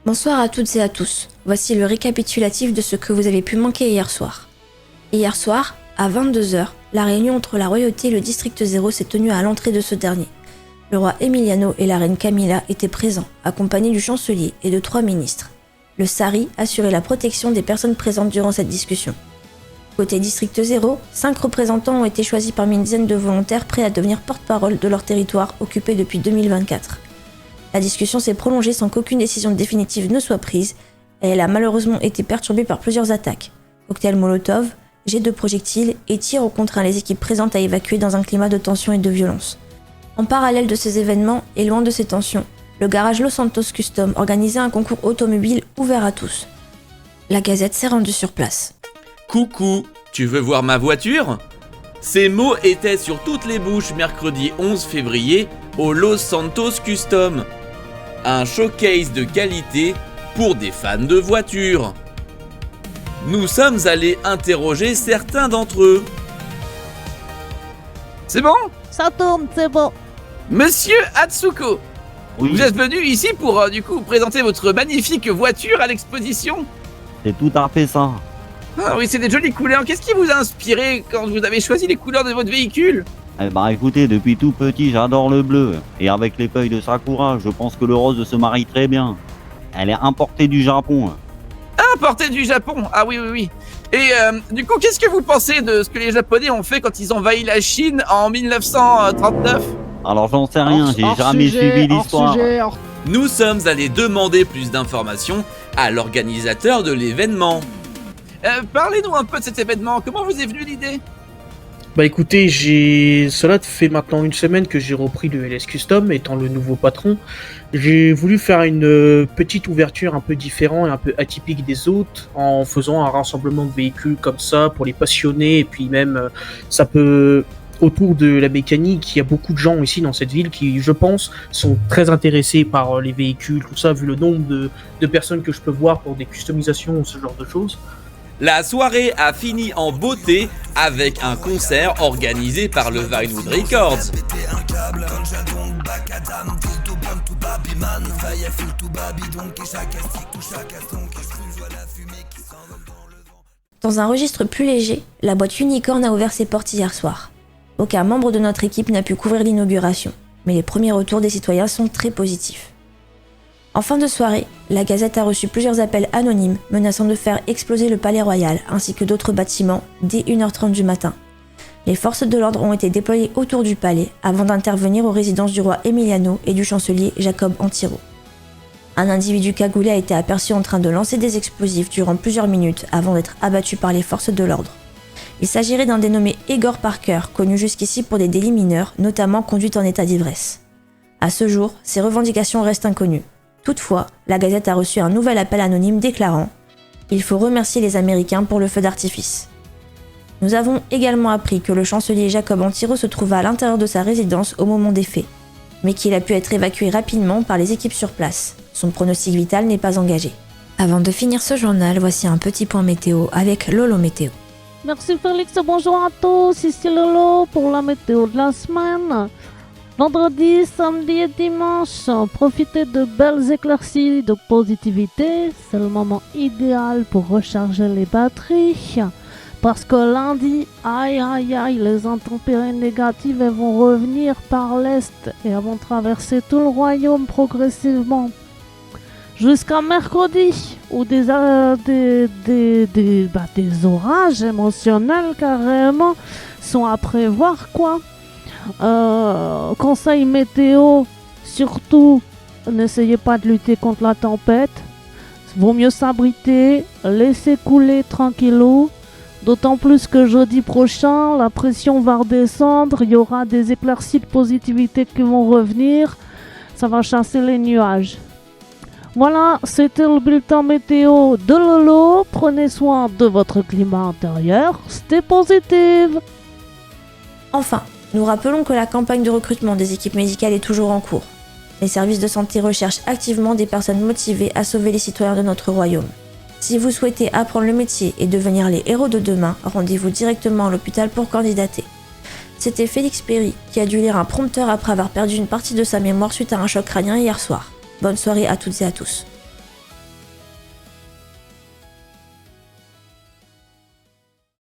Bonsoir à toutes et à tous. Voici le récapitulatif de ce que vous avez pu manquer hier soir. Hier soir, à 22h, la réunion entre la royauté et le district 0 s'est tenue à l'entrée de ce dernier. Le roi Emiliano et la reine Camilla étaient présents, accompagnés du chancelier et de 3 ministres. Le Sari assurait la protection des personnes présentes durant cette discussion. Côté district 0, 5 représentants ont été choisis parmi une dizaine de volontaires prêts à devenir porte-parole de leur territoire occupé depuis 2024. La discussion s'est prolongée sans qu'aucune décision définitive ne soit prise, et elle a malheureusement été perturbée par plusieurs attaques. Cocktails Molotov, jets de projectiles et tirs ont contraint les équipes présentes à évacuer dans un climat de tension et de violence. En parallèle de ces événements, et loin de ces tensions, le garage Los Santos Custom organisait un concours automobile ouvert à tous. La Gazette s'est rendue sur place. Coucou, tu veux voir ma voiture ? Ces mots étaient sur toutes les bouches mercredi 11 février au Los Santos Custom. Un showcase de qualité pour des fans de voitures. Nous sommes allés interroger certains d'entre eux. C'est bon ? Ça tourne, c'est bon. Monsieur Atsuko, Oui, vous êtes venu ici pour présenter votre magnifique voiture à l'exposition ? c'est tout à fait ça. Ah oui, c'est des jolies couleurs. Qu'est-ce qui vous a inspiré quand vous avez choisi les couleurs de votre véhicule ? Eh ben écoutez, depuis tout petit, j'adore le bleu. Et avec les feuilles de Sakura, je pense que le rose se marie très bien. Elle est importée du Japon. Importé du Japon. Ah oui, oui, oui. Et du coup, qu'est-ce que vous pensez de ce que les Japonais ont fait quand ils ont envahi la Chine en 1939 ? Alors j'en sais rien, j'ai jamais suivi l'histoire. Nous sommes allés demander plus d'informations à l'organisateur de l'événement. Parlez-nous un peu de cet événement. Comment vous est venue l'idée ? Bah écoutez, cela fait maintenant une semaine que j'ai repris le LS Custom, étant le nouveau patron. J'ai voulu faire une petite ouverture un peu différente et un peu atypique des autres, en faisant un rassemblement de véhicules comme ça pour les passionnés, et puis même ça peut... Autour de la mécanique, il y a beaucoup de gens ici dans cette ville qui, je pense, sont très intéressés par les véhicules, tout ça, vu le nombre de personnes que je peux voir pour des customisations ou ce genre de choses. La soirée a fini en beauté avec un concert organisé par le Vinewood Records. Dans un registre plus léger, la boîte Unicorn a ouvert ses portes hier soir. Aucun membre de notre équipe n'a pu couvrir l'inauguration, mais les premiers retours des citoyens sont très positifs. En fin de soirée, la Gazette a reçu plusieurs appels anonymes menaçant de faire exploser le Palais Royal ainsi que d'autres bâtiments dès 1h30 du matin. Les forces de l'ordre ont été déployées autour du palais avant d'intervenir aux résidences du roi Emiliano et du chancelier Jacob Antiro. Un individu cagoulé a été aperçu en train de lancer des explosifs durant plusieurs minutes avant d'être abattu par les forces de l'ordre. Il s'agirait d'un dénommé Egor Parker, connu jusqu'ici pour des délits mineurs, notamment conduite en état d'ivresse. À ce jour, ses revendications restent inconnues. Toutefois, la Gazette a reçu un nouvel appel anonyme déclarant « Il faut remercier les Américains pour le feu d'artifice ». Nous avons également appris que le chancelier Jacob Antiro se trouvait à l'intérieur de sa résidence au moment des faits, mais qu'il a pu être évacué rapidement par les équipes sur place. Son pronostic vital n'est pas engagé. Avant de finir ce journal, voici un petit point météo avec Lolo Météo. Merci Félix, bonjour à tous, ici Lolo pour la météo de la semaine. Vendredi, samedi et dimanche, profitez de belles éclaircies de positivité. C'est le moment idéal pour recharger les batteries. Parce que lundi, aïe aïe aïe, les intempéries négatives elles vont revenir par l'est et elles vont traverser tout le royaume progressivement. Jusqu'à mercredi, où des orages émotionnels carrément sont à prévoir quoi. Conseil météo, surtout n'essayez pas de lutter contre la tempête. Vaut mieux s'abriter, laisser couler tranquillou. D'autant plus que jeudi prochain, la pression va redescendre, il y aura des éclaircies de positivité qui vont revenir. Ça va chasser les nuages. Voilà, c'était le bulletin météo de Lolo. Prenez soin de votre climat intérieur. Stay positive. Enfin, nous rappelons que la campagne de recrutement des équipes médicales est toujours en cours. Les services de santé recherchent activement des personnes motivées à sauver les citoyens de notre royaume. Si vous souhaitez apprendre le métier et devenir les héros de demain, rendez-vous directement à l'hôpital pour candidater. C'était Félix Perry qui a dû lire un prompteur après avoir perdu une partie de sa mémoire suite à un choc crânien hier soir. Bonne soirée à toutes et à tous.